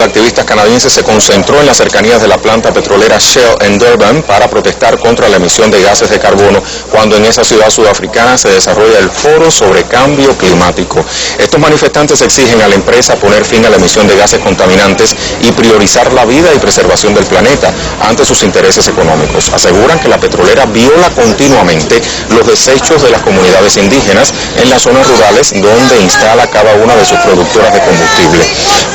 activistas canadienses se concentró en las cercanías de la planta petrolera Shell en Durban para protestar contra la emisión de gases de carbono cuando en esa ciudad sudafricana se desarrolla el Foro sobre Cambio Climático. Estos manifestantes exigen a la empresa poner fin a la emisión de gases contaminantes y priorizar la vida y preservación del planeta ante sus intereses económicos. Aseguran que la petrolera viola continuamente los desechos de las comunidades indígenas en las zonas rurales donde instala cada una de sus productoras de combustible.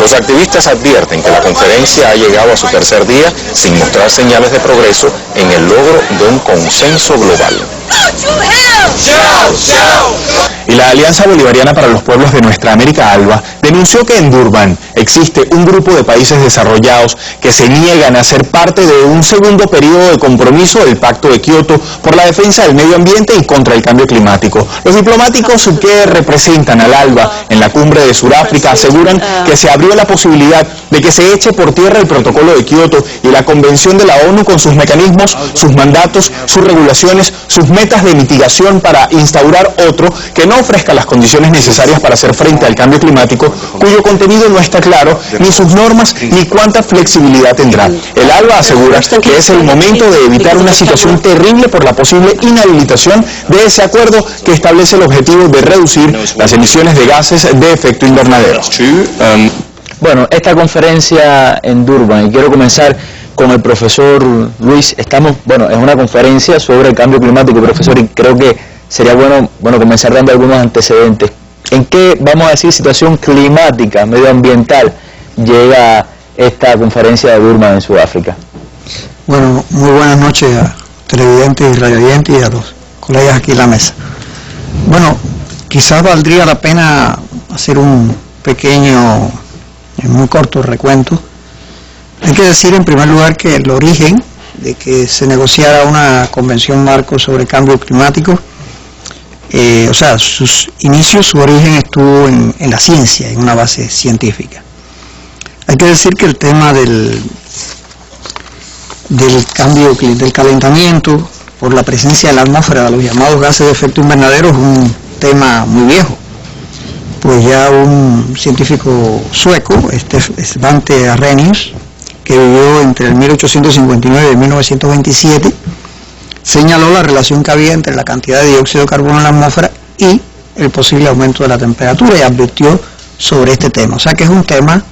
Los activistas advierten que la conferencia ha llegado a su tercer día sin mostrar señales de progreso en el logro de un consenso global. Y la Alianza Bolivariana para los Pueblos de Nuestra América ALBA denunció que en Durban existe un grupo de países desarrollados que se niegan a ser parte de un segundo periodo de compromiso del Pacto de Kioto por la defensa del medio ambiente y contra el cambio climático. Los diplomáticos que representan al ALBA en la cumbre de Sudáfrica aseguran que se abrió la posibilidad de que se eche por tierra el protocolo de Kioto y la Convención de la ONU con sus mecanismos, sus mandatos, sus regulaciones, sus metas de mitigación para instaurar otro que no ofrezca las condiciones necesarias para hacer frente al cambio climático, cuyo contenido no está claro, ni sus normas, ni cuánta flexibilidad tendrá. El ALBA asegura que es el momento de evitar una situación terrible por la posible inhabilitación de ese acuerdo que establece el objetivo de reducir las emisiones de gases de efecto invernadero. Bueno, esta conferencia en Durban, y quiero comenzar con el profesor Luis, es una conferencia sobre el cambio climático, profesor, y creo que sería bueno comenzar dando algunos antecedentes. ¿En qué, vamos a decir, situación climática, medioambiental, llega esta conferencia de Durban en Sudáfrica? Bueno, muy buenas noches a televidentes y radiovidentes y a los colegas aquí en la mesa. Bueno, quizás valdría la pena hacer un pequeño, muy corto recuento. Hay que decir en primer lugar que el origen de que se negociara una convención marco sobre cambio climático, sus inicios, su origen estuvo en la ciencia, en una base científica. Hay que decir que el tema del calentamiento por la presencia en la atmósfera de los llamados gases de efecto invernadero es un tema muy viejo. Pues ya un científico sueco, Svante Arrhenius, que vivió entre el 1859 y 1927, señaló la relación que había entre la cantidad de dióxido de carbono en la atmósfera y el posible aumento de la temperatura y advirtió sobre este tema. O sea que es un tema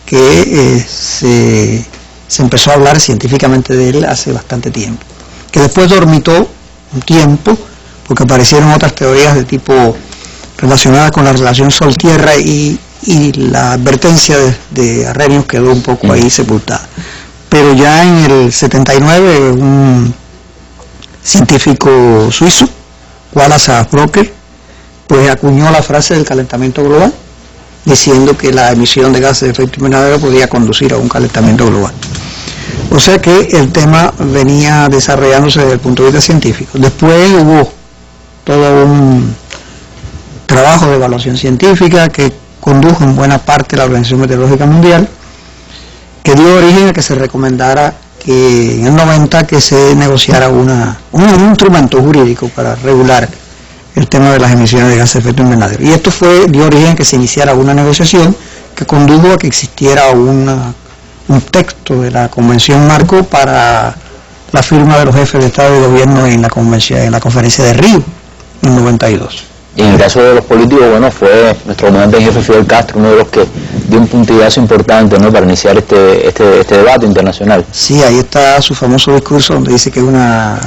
que se empezó a hablar científicamente de él hace bastante tiempo, que después dormitó un tiempo porque aparecieron otras teorías de tipo relacionadas con la relación Sol-Tierra y la advertencia de Arrhenius quedó un poco ahí sepultada. Pero ya en el 79 un científico suizo, Wallace Broecker, pues acuñó la frase del calentamiento global, diciendo que la emisión de gases de efecto invernadero podía conducir a un calentamiento global. O sea que el tema venía desarrollándose desde el punto de vista científico. Después hubo todo un trabajo de evaluación científica que condujo en buena parte la Organización Meteorológica Mundial, que dio origen a que se recomendara que en el 90 que se negociara un instrumento jurídico para regular el tema de las emisiones de gases de efecto invernadero. Y esto dio origen a que se iniciara una negociación que condujo a que existiera un texto de la Convención Marco para la firma de los jefes de Estado y Gobierno en la conferencia de Río en 92. Y en el caso de los políticos, fue nuestro comandante en jefe Fidel Castro uno de los que dio un puntillazo importante, para iniciar este debate internacional. Sí, ahí está su famoso discurso donde dice que una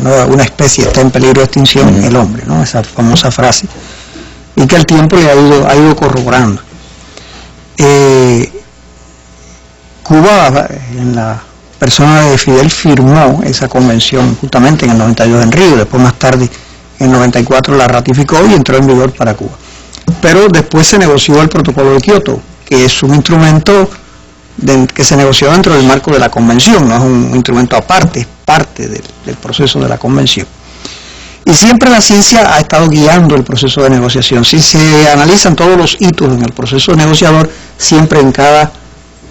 especie está en peligro de extinción, el hombre, esa famosa frase, y que el tiempo le ha ido corroborando. Cuba, en la persona de Fidel, firmó esa convención justamente en el 92 en Río, después más tarde en el 94 la ratificó y entró en vigor para Cuba. Pero después se negoció el protocolo de Kioto, que es un instrumento que se negoció dentro del marco de la convención, no es un instrumento aparte, es parte del proceso de la convención. Y siempre la ciencia ha estado guiando el proceso de negociación. Si se analizan todos los hitos en el proceso negociador, siempre en cada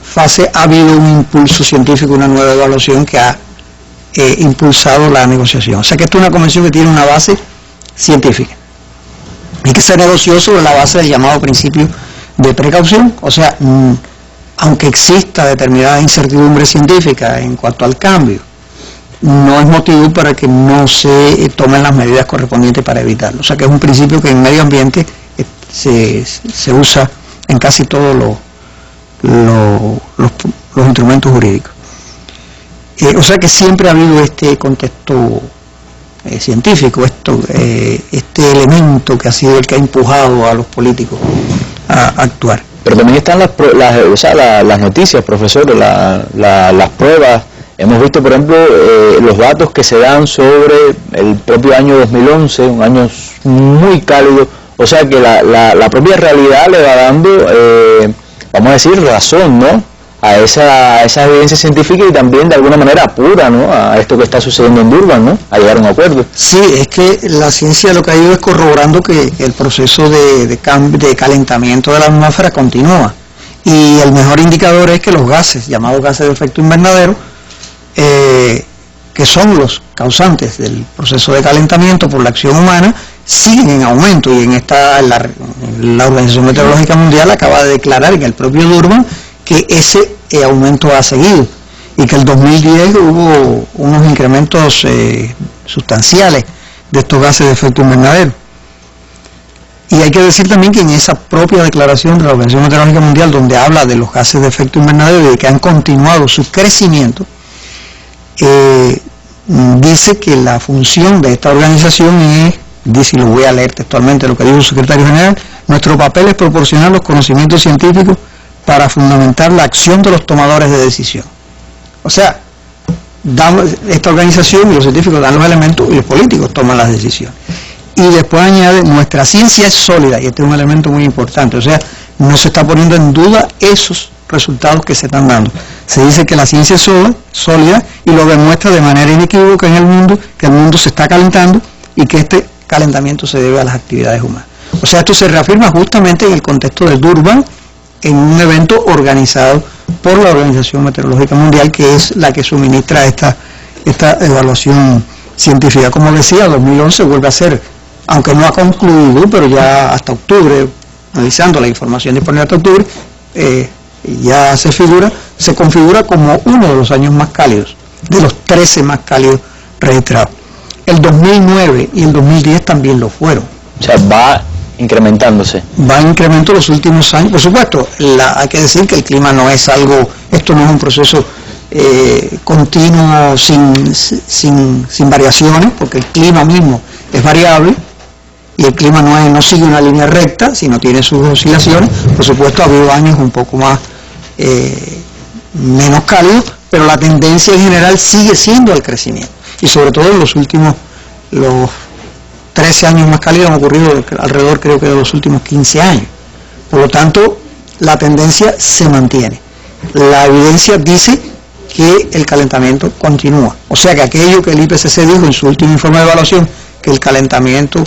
fase ha habido un impulso científico, una nueva evaluación que ha impulsado la negociación. O sea que esta es una convención que tiene una base científica y que se negoció sobre la base del llamado principio de precaución, o sea, aunque exista determinada incertidumbre científica en cuanto al cambio, no es motivo para que no se tomen las medidas correspondientes para evitarlo. O sea que es un principio que en medio ambiente se usa en casi todos los instrumentos jurídicos. O sea que siempre ha habido este contexto científico, este elemento que ha sido el que ha empujado a los políticos a actuar. Pero también están las noticias, profesor, las pruebas. Hemos visto, por ejemplo, los datos que se dan sobre el propio año 2011, un año muy cálido. O sea que la propia realidad le va dando, vamos a decir, razón, ¿no?, a esa evidencia científica, y también de alguna manera apura, ¿no?, a esto que está sucediendo en Durban, ¿no?, a llegar a un acuerdo. Sí, es que la ciencia lo que ha ido es corroborando que el proceso de calentamiento de la atmósfera continúa, y el mejor indicador es que los gases, llamados gases de efecto invernadero, que son los causantes del proceso de calentamiento por la acción humana, siguen en aumento, y la Organización Meteorológica Mundial acaba de declarar en el propio Durban que ese aumento ha seguido, y que el 2010 hubo unos incrementos sustanciales de estos gases de efecto invernadero. Y hay que decir también que en esa propia declaración de la Organización Meteorológica Mundial, donde habla de los gases de efecto invernadero y de que han continuado su crecimiento, dice que la función de esta organización es, dice, y lo voy a leer textualmente lo que dijo el secretario general: nuestro papel es proporcionar los conocimientos científicos para fundamentar la acción de los tomadores de decisión. O sea, esta organización y los científicos dan los elementos y los políticos toman las decisiones. Y después añade: nuestra ciencia es sólida, y este es un elemento muy importante. O sea, no se está poniendo en duda esos resultados que se están dando. Se dice que la ciencia es sólida, y lo demuestra de manera inequívoca en el mundo, que el mundo se está calentando y que este calentamiento se debe a las actividades humanas. O sea, esto se reafirma justamente en el contexto de Durban, en un evento organizado por la Organización Meteorológica Mundial, que es la que suministra esta evaluación científica. Como decía, 2011 vuelve a ser, aunque no ha concluido, pero ya hasta octubre, analizando la información disponible hasta octubre, ya se configura como uno de los años más cálidos, de los 13 más cálidos registrados. El 2009 y el 2010 también lo fueron. O sea, va incrementándose. Va en incremento los últimos años. Por supuesto, hay que decir que el clima no es algo, esto no es un proceso continuo sin variaciones, porque el clima mismo es variable, y el clima no sigue una línea recta, sino tiene sus oscilaciones. Por supuesto, ha habido años un poco más menos cálidos, pero la tendencia en general sigue siendo el crecimiento, y sobre todo en los 13 años más cálidos han ocurrido alrededor, creo que, de los últimos 15 años. Por lo tanto, la tendencia se mantiene. La evidencia dice que el calentamiento continúa. O sea que aquello que el IPCC dijo en su último informe de evaluación, que el calentamiento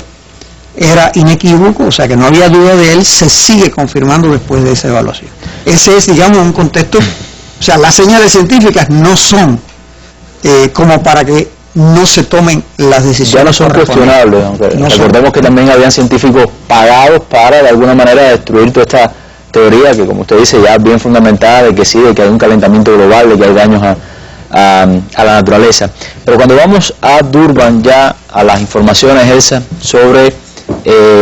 era inequívoco, o sea que no había duda de él, se sigue confirmando después de esa evaluación. Ese es, digamos, un contexto. O sea, las señales científicas no son como para que no se tomen las decisiones. Ya no son cuestionables, aunque no recordemos que también habían científicos pagados para de alguna manera destruir toda esta teoría que, como usted dice, ya bien fundamentada, de que sí, de que hay un calentamiento global, de que hay daños a la naturaleza. Pero cuando vamos a Durban, ya a las informaciones, Elsa, sobre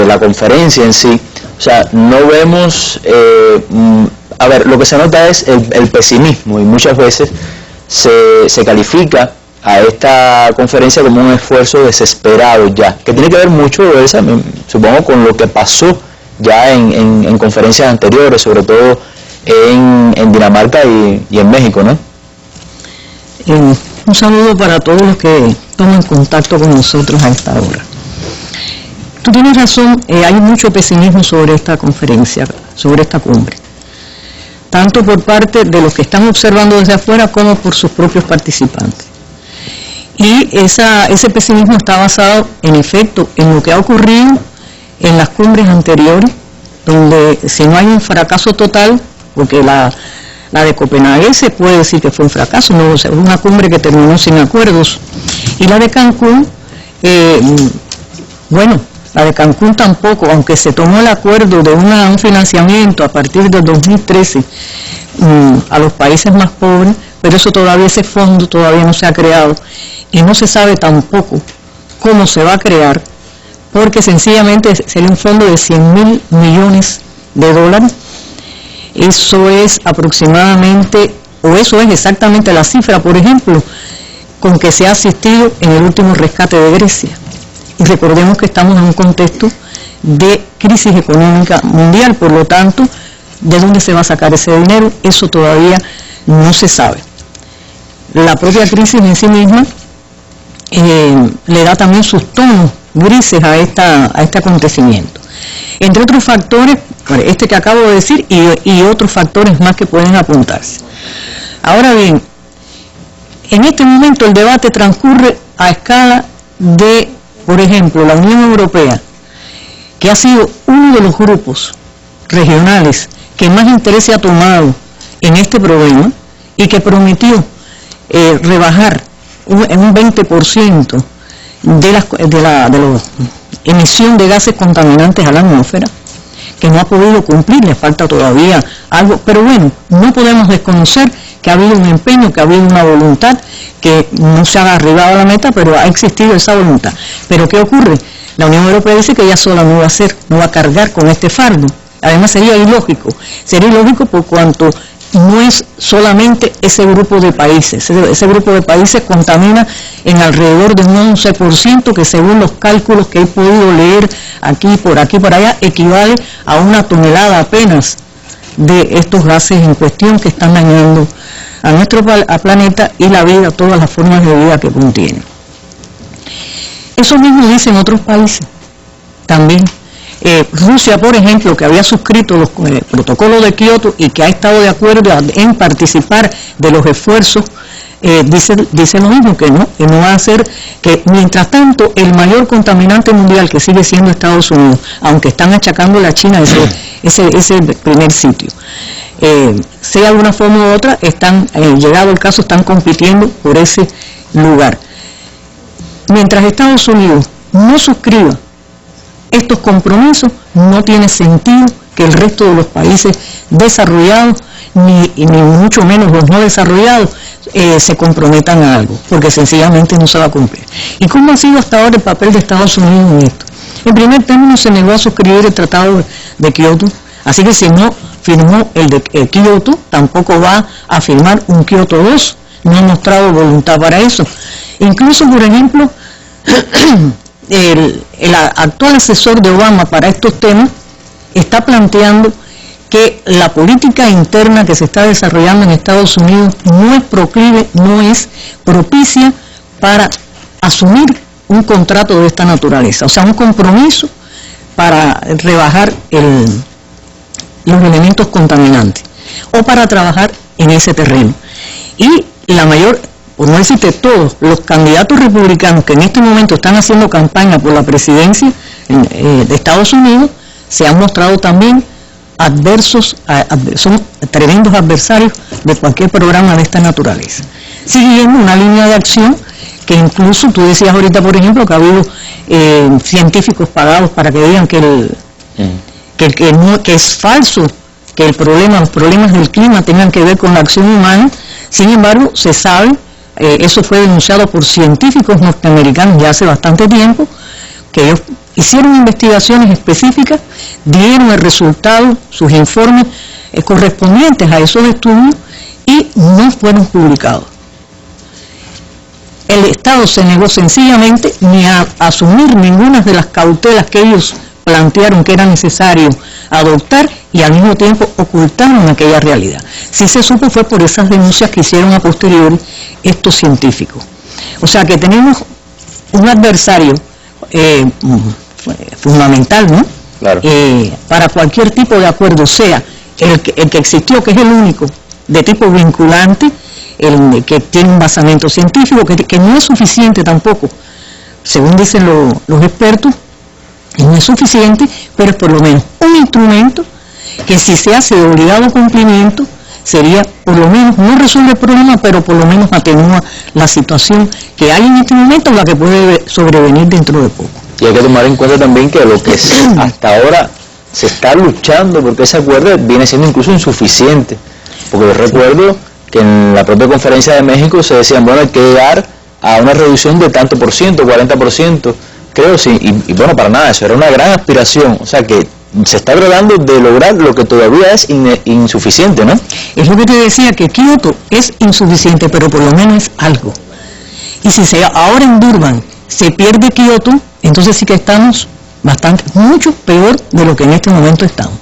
la conferencia en sí, o sea, no vemos, a ver, lo que se nota es el pesimismo, y muchas veces se califica a esta conferencia como un esfuerzo desesperado ya, que tiene que ver mucho, Elsa, supongo, con lo que pasó ya en conferencias anteriores, sobre todo en Dinamarca y en México, ¿no? Un saludo para todos los que toman contacto con nosotros a esta hora. Tú tienes razón, hay mucho pesimismo sobre esta conferencia, sobre esta cumbre, tanto por parte de los que están observando desde afuera como por sus propios participantes. Y ese pesimismo está basado, en efecto, en lo que ha ocurrido en las cumbres anteriores, donde si no hay un fracaso total, porque la de Copenhague se puede decir que fue un fracaso, no, o sea, una cumbre que terminó sin acuerdos, y la de Cancún, bueno, la de Cancún tampoco, aunque se tomó el acuerdo de un financiamiento a partir del 2013 a los países más pobres, pero eso todavía, ese fondo todavía no se ha creado y no se sabe tampoco cómo se va a crear, porque sencillamente sería un fondo de 100.000 millones de dólares. Eso es aproximadamente, o eso es exactamente la cifra, por ejemplo, con que se ha asistido en el último rescate de Grecia. Y recordemos que estamos en un contexto de crisis económica mundial, por lo tanto, ¿de dónde se va a sacar ese dinero? Eso todavía no se sabe. La propia crisis en sí misma le da también sus tonos grises a este acontecimiento. Entre otros factores, este que acabo de decir y otros factores más que pueden apuntarse. Ahora bien, en este momento el debate transcurre a escala de, por ejemplo, la Unión Europea, que ha sido uno de los grupos regionales que más interés se ha tomado en este problema y que prometió rebajar en un 20% de la emisión de gases contaminantes a la atmósfera, que no ha podido cumplir, le falta todavía algo, pero bueno, no podemos desconocer que ha habido un empeño, que ha habido una voluntad, que no se ha arribado a la meta, pero ha existido esa voluntad. Pero ¿qué ocurre? La Unión Europea dice que ella sola no va a cargar con este fardo. Además sería ilógico por cuanto no es solamente ese grupo de países, ese grupo de países contamina en alrededor de un 11%, que según los cálculos que he podido leer aquí, por allá, equivale a una tonelada apenas de estos gases en cuestión que están dañando a nuestro planeta y la vida, todas las formas de vida que contiene. Eso mismo dicen otros países también. Rusia, por ejemplo, que había suscrito el protocolo de Kioto y que ha estado de acuerdo en participar de los esfuerzos, dice lo mismo, que no va a hacer, que mientras tanto el mayor contaminante mundial, que sigue siendo Estados Unidos, aunque están achacando a China ese primer sitio, sea de una forma u otra, llegado el caso, están compitiendo por ese lugar. Mientras Estados Unidos no suscriba estos compromisos, no tiene sentido que el resto de los países desarrollados, ni mucho menos los no desarrollados, se comprometan a algo, porque sencillamente no se va a cumplir. ¿Y cómo ha sido hasta ahora el papel de Estados Unidos en esto? En primer término, se negó a suscribir el Tratado de Kioto, así que si no firmó el de Kioto, tampoco va a firmar un Kioto 2, no ha mostrado voluntad para eso. Incluso, por ejemplo, el actual asesor de Obama para estos temas está planteando que la política interna que se está desarrollando en Estados Unidos no es proclive, no es propicia para asumir un contrato de esta naturaleza, o sea, un compromiso para rebajar los elementos contaminantes o para trabajar en ese terreno. Y la mayor, por no decirte todos, los candidatos republicanos que en este momento están haciendo campaña por la presidencia de Estados Unidos, se han mostrado también son tremendos adversarios de cualquier programa de esta naturaleza, siguiendo una línea de acción que incluso tú decías ahorita, por ejemplo, que ha habido científicos pagados para que digan que es falso que los problemas del clima tengan que ver con la acción humana. Sin embargo, se sabe, eso fue denunciado por científicos norteamericanos ya hace bastante tiempo, que ellos hicieron investigaciones específicas, dieron el resultado, sus informes correspondientes a esos estudios y no fueron publicados. El Estado se negó sencillamente ni a asumir ninguna de las cautelas que ellos plantearon que era necesario adoptar y al mismo tiempo ocultaron aquella realidad. Si se supo fue por esas denuncias que hicieron a posteriori estos científicos. O sea que tenemos un adversario fundamental, ¿no? Claro. Para cualquier tipo de acuerdo, sea el que existió, que es el único de tipo vinculante, el que tiene un basamento científico, que no es suficiente tampoco, según dicen los expertos, no es suficiente, pero es por lo menos un instrumento que si se hace de obligado cumplimiento, sería, por lo menos, no resuelve el problema, pero por lo menos atenúa la situación que hay en este momento, la que puede sobrevenir dentro de poco. Y hay que tomar en cuenta también que lo que hasta ahora se está luchando porque ese acuerdo viene siendo incluso insuficiente. Porque yo recuerdo que en la propia conferencia de México se decían, bueno, hay que llegar a una reducción de tanto por ciento, 40%, creo, sí, y bueno, para nada, eso era una gran aspiración, o sea que se está tratando de lograr lo que todavía es insuficiente, ¿no? Es lo que te decía, que Kioto es insuficiente, pero por lo menos es algo. Y si ahora en Durban se pierde Kioto, entonces sí que estamos mucho peor de lo que en este momento estamos.